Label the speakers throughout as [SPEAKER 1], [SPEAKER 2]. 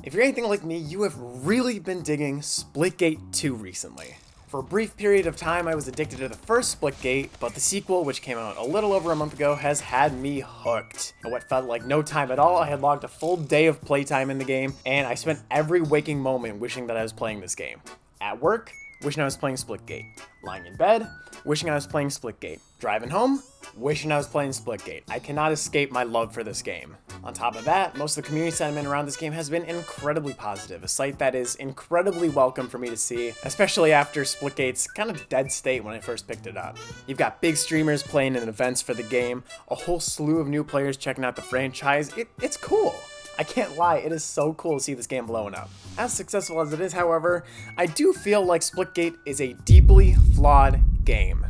[SPEAKER 1] If you're anything like me, you have really been digging Splitgate 2 recently. For a brief period of time, I was addicted to the first Splitgate, but the sequel, which came out a little over a month ago, has had me hooked. In what felt like no time at all, I had logged a full day of playtime in the game, and I spent every waking moment wishing that I was playing this game. At work, wishing I was playing Splitgate. Lying in bed, wishing I was playing Splitgate. Driving home, wishing I was playing Splitgate. I cannot escape my love for this game. On top of that, most of the community sentiment around this game has been incredibly positive, a sight that is incredibly welcome for me to see, especially after Splitgate's kind of dead state when I first picked it up. You've got big streamers playing in events for the game, a whole slew of new players checking out the franchise. It's cool. I can't lie, it is so cool to see this game blowing up. As successful as it is, however, I do feel like Splitgate is a deeply flawed game.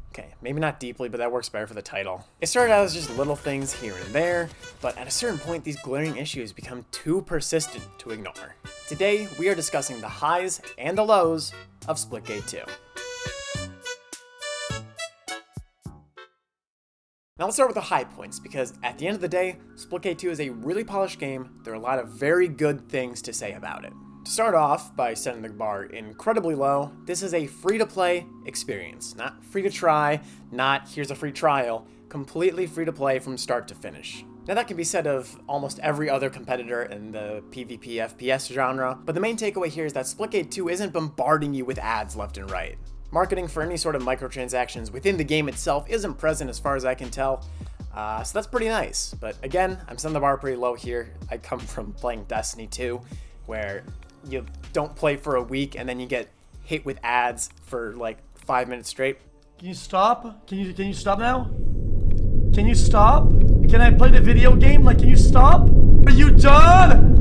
[SPEAKER 1] Okay, maybe not deeply, but that works better for the title. It started out as just little things here and there, but at a certain point, these glaring issues become too persistent to ignore. Today, we are discussing the highs and the lows of Splitgate 2. Now let's start with the high points, because at the end of the day, Splitgate 2 is a really polished game. There are a lot of very good things to say about it. To start off by setting the bar incredibly low, this is a free-to-play experience. Not free to try, not here's a free trial, completely free to play from start to finish. Now that can be said of almost every other competitor in the PvP FPS genre, but the main takeaway here is that Splitgate 2 isn't bombarding you with ads left and right. Marketing for any sort of microtransactions within the game itself isn't present as far as I can tell, so that's pretty nice. But again, I'm setting the bar pretty low here. I come from playing Destiny 2, where you don't play for a week and then you get hit with ads for like 5 minutes straight.
[SPEAKER 2] Can you stop? Can you stop now? Can you stop? Can I play the video game? Like, can you stop? Are you done?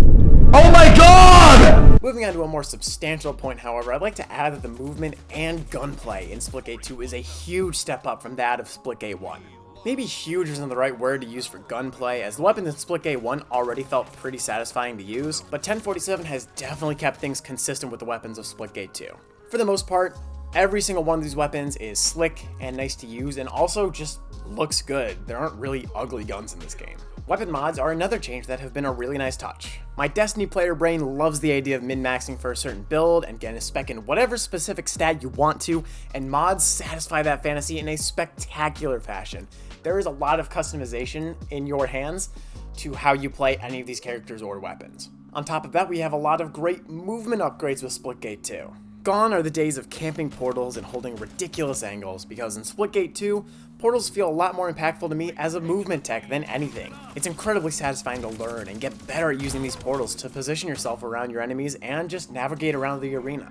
[SPEAKER 2] Oh my god!
[SPEAKER 1] Moving on to a more substantial point, however, I'd like to add that the movement and gunplay in Splitgate 2 is a huge step up from that of Splitgate 1. Maybe huge isn't the right word to use for gunplay, as the weapons in Splitgate 1 already felt pretty satisfying to use, but 1047 has definitely kept things consistent with the weapons of Splitgate 2. For the most part, every single one of these weapons is slick and nice to use, and also just looks good. There aren't really ugly guns in this game. Weapon mods are another change that have been a really nice touch. My Destiny player brain loves the idea of min-maxing for a certain build and getting a spec in whatever specific stat you want to, and mods satisfy that fantasy in a spectacular fashion. There is a lot of customization in your hands to how you play any of these characters or weapons. On top of that, we have a lot of great movement upgrades with Splitgate 2. Gone are the days of camping portals and holding ridiculous angles, because in Splitgate 2, portals feel a lot more impactful to me as a movement tech than anything. It's incredibly satisfying to learn and get better at using these portals to position yourself around your enemies and just navigate around the arena.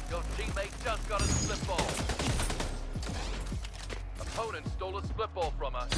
[SPEAKER 3] Your teammate just got a split ball. Opponent stole a split ball from us.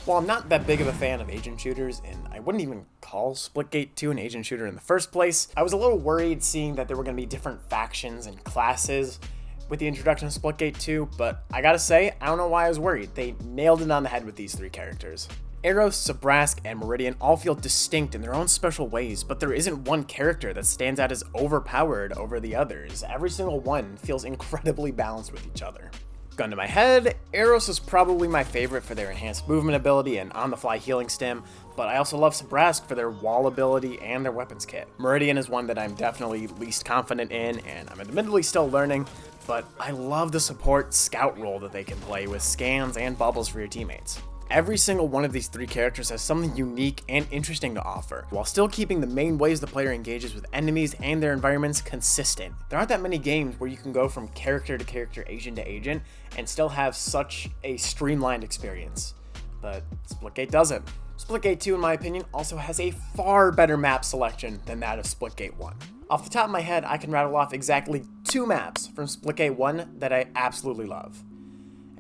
[SPEAKER 1] While I'm not that big of a fan of agent shooters, and I wouldn't even call Splitgate 2 an agent shooter in the first place, I was a little worried seeing that there were going to be different factions and classes with the introduction of Splitgate 2, but I gotta say, I don't know why I was worried. They nailed it on the head with these three characters. Eros, Sabrask, and Meridian all feel distinct in their own special ways, but there isn't one character that stands out as overpowered over the others. Every single one feels incredibly balanced with each other. Gun to my head, Eros is probably my favorite for their enhanced movement ability and on-the-fly healing stim, but I also love Sabrask for their wall ability and their weapons kit. Meridian is one that I'm definitely least confident in, and I'm admittedly still learning, but I love the support scout role that they can play with scans and bubbles for your teammates. Every single one of these three characters has something unique and interesting to offer, while still keeping the main ways the player engages with enemies and their environments consistent. There aren't that many games where you can go from character to character, agent to agent, and still have such a streamlined experience. But Splitgate doesn't. Splitgate 2, in my opinion, also has a far better map selection than that of Splitgate 1. Off the top of my head, I can rattle off exactly 2 maps from Splitgate 1 that I absolutely love.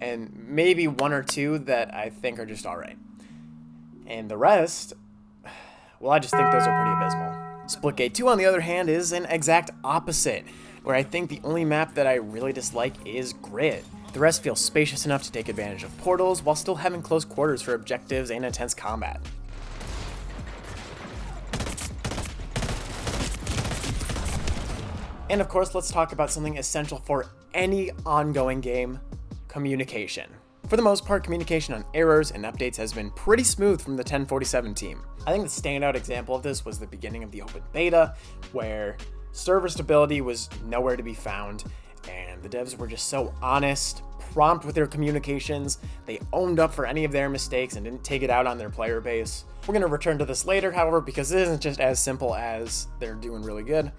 [SPEAKER 1] And maybe 1 or 2 that I think are just alright. And the rest, well, I just think those are pretty abysmal. Splitgate 2, on the other hand, is an exact opposite, where I think the only map that I really dislike is Grid. The rest feel spacious enough to take advantage of portals, while still having close quarters for objectives and intense combat. And of course, let's talk about something essential for any ongoing game, communication. For the most part, communication on errors and updates has been pretty smooth from the 1047 team. I think the standout example of this was the beginning of the open beta, where server stability was nowhere to be found, and the devs were just so honest, prompt with their communications. They owned up for any of their mistakes and didn't take it out on their player base. We're going to return to this later, however, because it isn't just as simple as they're doing really good.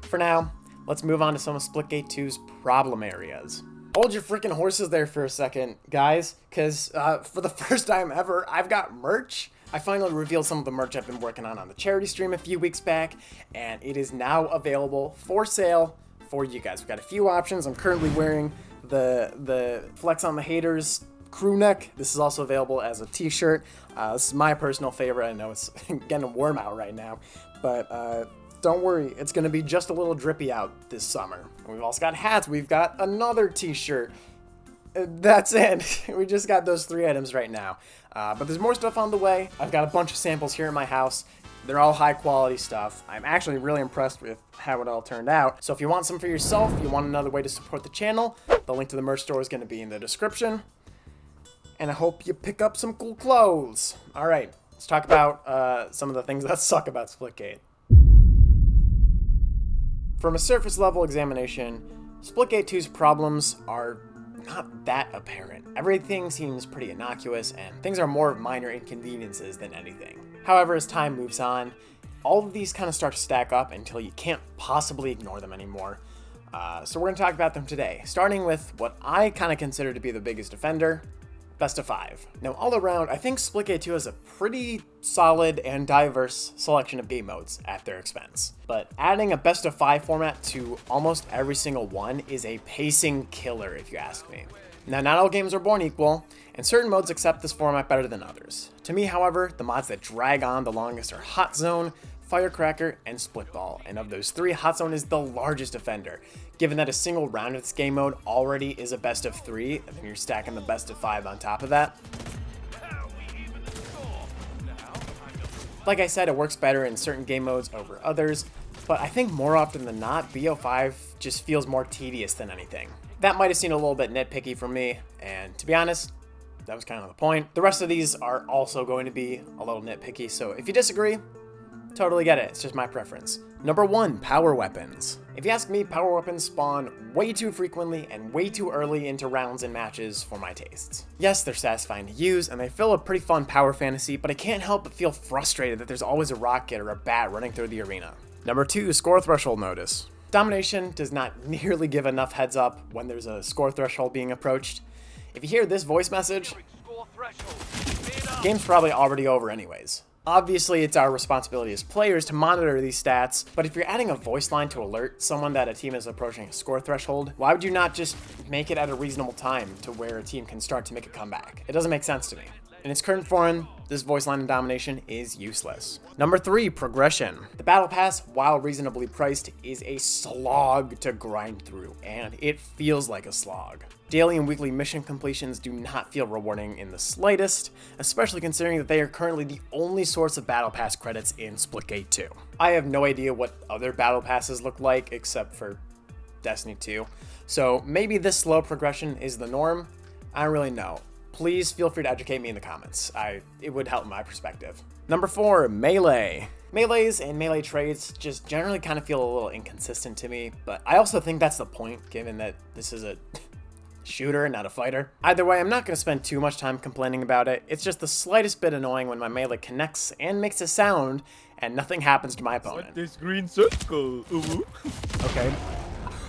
[SPEAKER 1] For now, let's move on to some of Splitgate 2's problem areas. Hold your freaking horses there for a second, guys, because for the first time ever, I've got merch. I finally revealed some of the merch I've been working on the charity stream a few weeks back, and it is now available for sale for you guys. We've got a few options. I'm currently wearing the Flex on the Haters crew neck. This is also available as a t-shirt. This is my personal favorite. I know it's getting warm out right now, but don't worry, it's going to be just a little drippy out this summer. We've also got hats. We've got another t-shirt. That's it. We just got those 3 items right now. But there's more stuff on the way. I've got a bunch of samples here in my house. They're all high quality stuff. I'm actually really impressed with how it all turned out. So if you want some for yourself, you want another way to support the channel, the link to the merch store is going to be in the description. And I hope you pick up some cool clothes. All right, let's talk about some of the things that suck about Splitgate. From a surface level examination, Splitgate 2's problems are not that apparent. Everything seems pretty innocuous, and things are more minor inconveniences than anything. However, as time moves on, all of these kind of start to stack up until you can't possibly ignore them anymore. So we're going to talk about them today, starting with what I kind of consider to be the biggest offender, Best of 5. Now, all around, I think Splitgate 2 has a pretty solid and diverse selection of game modes at their expense. But adding a Best of 5 format to almost every single one is a pacing killer, if you ask me. Now, not all games are born equal, and certain modes accept this format better than others. To me, however, the mods that drag on the longest are Hot Zone, Firecracker, and Splitball, and of those 3, Hot Zone is the largest offender, given that a single round of this game mode already is a best of 3, and then you're stacking the best of 5 on top of that. Like I said, it works better in certain game modes over others, but I think more often than not, BO5 just feels more tedious than anything. That might have seemed a little bit nitpicky from me, and to be honest, that was kind of the point. The rest of these are also going to be a little nitpicky, so if you disagree, totally get it, it's just my preference. Number 1, power weapons. If you ask me, power weapons spawn way too frequently and way too early into rounds and matches for my tastes. Yes, they're satisfying to use, and they fill a pretty fun power fantasy, but I can't help but feel frustrated that there's always a rocket or a bat running through the arena. Number 2, score threshold notice. Domination does not nearly give enough heads up when there's a score threshold being approached. If you hear this voice message, game's probably already over anyways. Obviously, it's our responsibility as players to monitor these stats, but if you're adding a voice line to alert someone that a team is approaching a score threshold, why would you not just make it at a reasonable time to where a team can start to make a comeback? It doesn't make sense to me. In its current form, this voice line in domination is useless. Number 3, progression. The battle pass, while reasonably priced, is a slog to grind through, and it feels like a slog. Daily and weekly mission completions do not feel rewarding in the slightest, especially considering that they are currently the only source of battle pass credits in Splitgate 2. I have no idea what other battle passes look like except for Destiny 2, so maybe this slow progression is the norm. I don't really know. Please feel free to educate me in the comments. It would help my perspective. Number 4, melee. Melees and melee trades just generally kind of feel a little inconsistent to me, but I also think that's the point, given that this is a shooter, not a fighter. Either way, I'm not going to spend too much time complaining about it. It's just the slightest bit annoying when my melee connects and makes a sound and nothing happens to my opponent.
[SPEAKER 4] What this green circle?
[SPEAKER 1] Okay.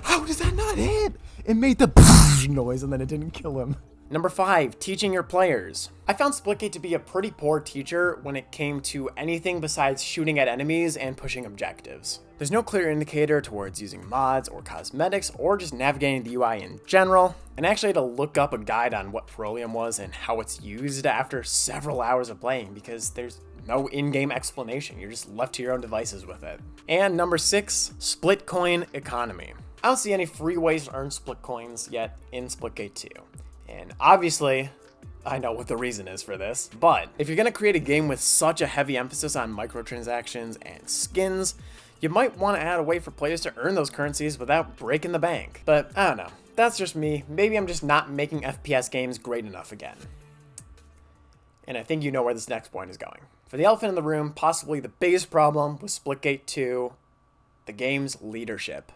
[SPEAKER 2] How does that not hit? It made the noise and then it didn't kill him.
[SPEAKER 1] Number 5, teaching your players. I found Splitgate to be a pretty poor teacher when it came to anything besides shooting at enemies and pushing objectives. There's no clear indicator towards using mods or cosmetics or just navigating the UI in general, and I actually had to look up a guide on what Petroleum was and how it's used after several hours of playing because there's no in-game explanation, you're just left to your own devices with it. And number 6, split coin economy. I don't see any free ways to earn split coins yet in Splitgate 2. And obviously, I know what the reason is for this, but if you're going to create a game with such a heavy emphasis on microtransactions and skins, you might want to add a way for players to earn those currencies without breaking the bank. But I don't know. that's just me. Maybe I'm just not making FPS games great enough again. And I think you know where this next point is going. For the elephant in the room, possibly the biggest problem with Splitgate 2, the game's leadership.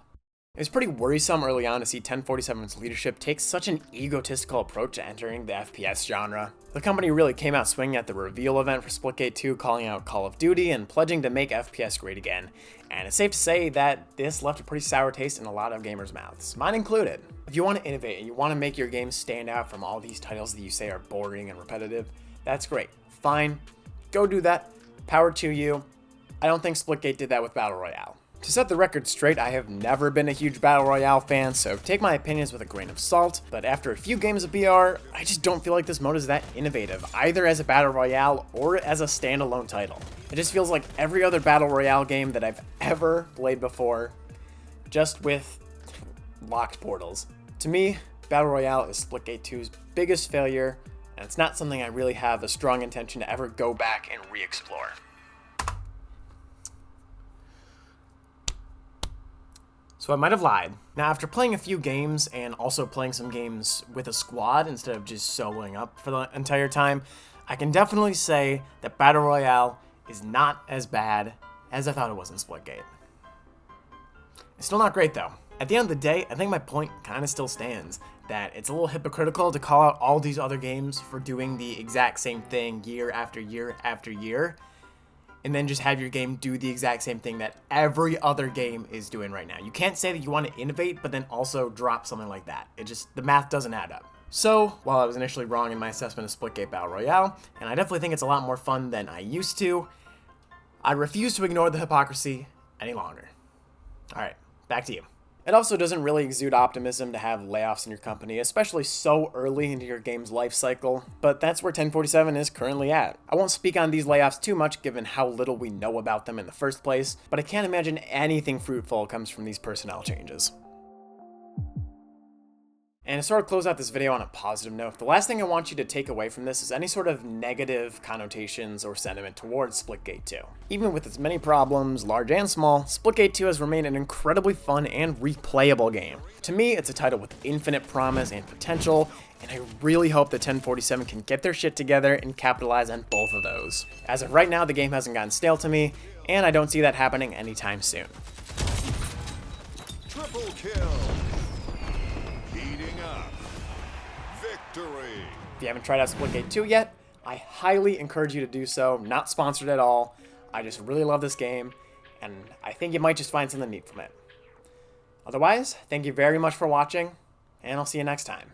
[SPEAKER 1] It was pretty worrisome early on to see 1047's leadership take such an egotistical approach to entering the FPS genre. The company really came out swinging at the reveal event for Splitgate 2, calling out Call of Duty and pledging to make FPS great again. And it's safe to say that this left a pretty sour taste in a lot of gamers' mouths, mine included. If you want to innovate and you want to make your game stand out from all these titles that you say are boring and repetitive, that's great. Fine, go do that. Power to you. I don't think Splitgate did that with Battle Royale. To set the record straight, I have never been a huge Battle Royale fan, so take my opinions with a grain of salt, but after a few games of BR, I just don't feel like this mode is that innovative, either as a Battle Royale or as a standalone title. It just feels like every other Battle Royale game that I've ever played before, just with locked portals. To me, Battle Royale is Splitgate 2's biggest failure, and it's not something I really have a strong intention to ever go back and re-explore. So I might have lied. Now, after playing a few games and also playing some games with a squad instead of just soloing up for the entire time, I can definitely say that Battle Royale is not as bad as I thought it was in Splitgate. It's still not great though. At the end of the day, I think my point kind of still stands, that it's a little hypocritical to call out all these other games for doing the exact same thing year after year after year, and then just have your game do the exact same thing that every other game is doing right now. You can't say that you want to innovate, but then also drop something like that. The math doesn't add up. So, while I was initially wrong in my assessment of Splitgate Battle Royale, and I definitely think it's a lot more fun than I used to, I refuse to ignore the hypocrisy any longer. Alright, back to you. It also doesn't really exude optimism to have layoffs in your company, especially so early into your game's life cycle, but that's where 1047 is currently at. I won't speak on these layoffs too much given how little we know about them in the first place, but I can't imagine anything fruitful comes from these personnel changes. And to sort of close out this video on a positive note, the last thing I want you to take away from this is any sort of negative connotations or sentiment towards Splitgate 2. Even with its many problems, large and small, Splitgate 2 has remained an incredibly fun and replayable game. To me, it's a title with infinite promise and potential, and I really hope that 1047 can get their shit together and capitalize on both of those. As of right now, the game hasn't gotten stale to me, and I don't see that happening anytime soon.
[SPEAKER 4] Triple kill. Heating up. Victory.
[SPEAKER 1] If you haven't tried out Splitgate 2 yet, I highly encourage you to do so. Not sponsored at all. I just really love this game, and I think you might just find something neat from it. Otherwise, thank you very much for watching, and I'll see you next time.